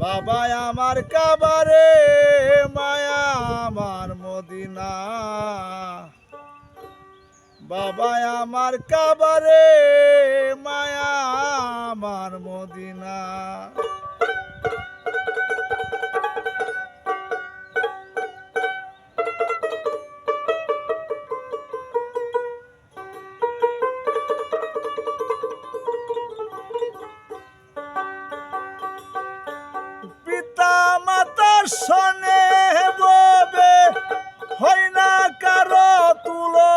বাবা আমার কাবারে মায়া আমার মদিনা, বাবা আমার কাবারে মায়া আমার মদিনা। পিতা মাতার সনে ববে হয় না কারো তুলো,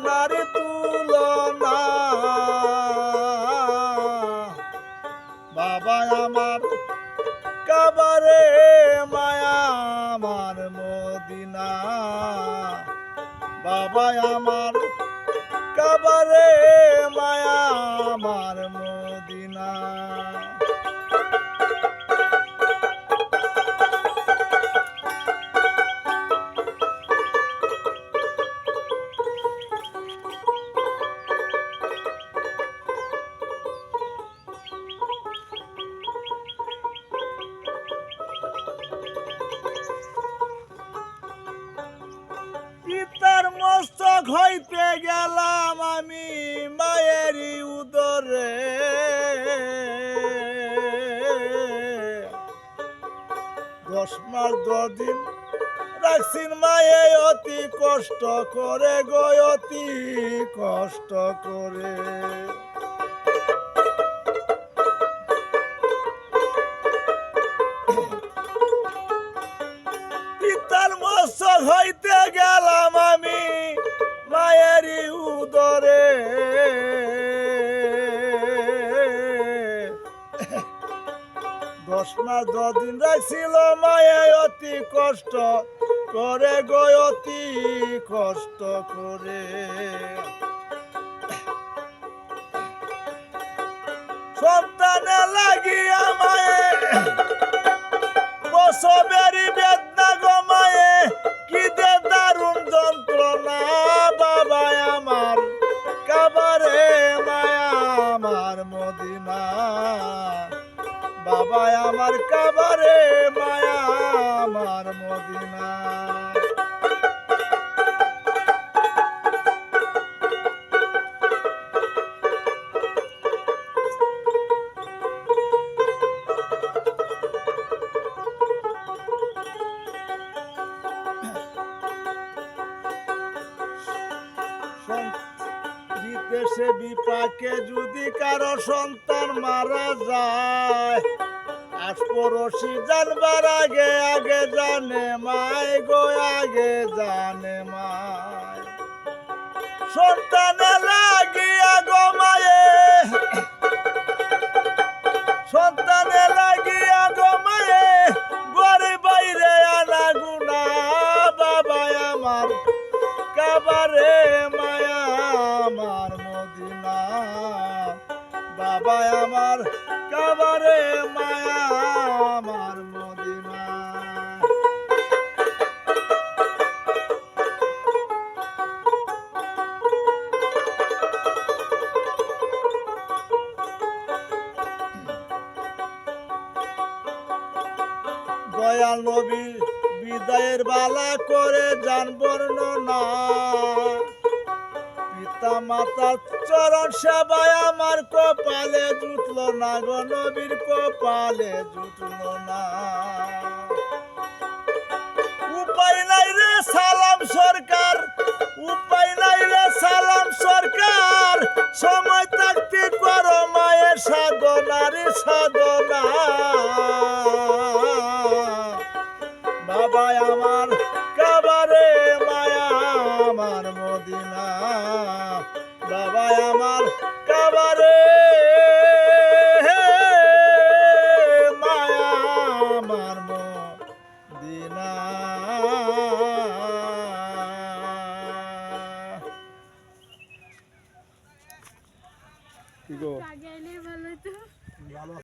নারী তুলনা। বাবা আমার কাবারে মায়া আমার মদিনা, বাবা আমার কাবারে মায়া আমার মদিনা। পিতার মস্তক হইতে গেলাম আমি মায়েরই উদরে, 10 মাস 10 দিন রাখছিন মায়ে অতি কষ্ট করে গো, অতি কষ্ট করে। পিতার মস্তক হইতে গেলাম আমি মায়েরই উদরে, 10 মাস 10 দিন রাখছিল মায়ে অতি কষ্ট করে গো, অতি কষ্ট করে। সন্তানে লাগিয়া মায়ে প্রসবেরই বেদনা গো মায়ে, কি দে দারুণ যন্ত্রণা। বাবা আমার কাবারে মায়া আমার মদিনা, বাবা আমার কাবারে মায়া আমার মদিনা। বিদেশে বিপাকে যদি কারো সন্তান মারা যায়, আশপড়শি জানবার আগে আগে জানে মায় গো, আগে জানে মায়। সন্তানে লাগিয়া গো মায়ে, সন্তানে লাগিয়া গো মায়ে, ঘরে বাইরে আনা গুনা। বাবা আমার কাবারে মায়া আমার মদিনা, বাবা আমার কাবারে মায়া আমার মদিনা। দয়াল নবী বিদায়ের বালা করে যান বর্ণনা, পিতা মাতার চরণ সেবায় আমার কপালে জুটল না গো, নবীর কপালে জুটল না। উপায় নাই রে সালাম সরকার, উপায় নাই রে সালাম সরকার, সময় থাকতে করো মায়ের সাধনারি সাধনা। বাবা আমার কাবারে মায়া আমার মদিনা, বাবা আমার কাবারে মায়া আমার মদিনা। কি গো?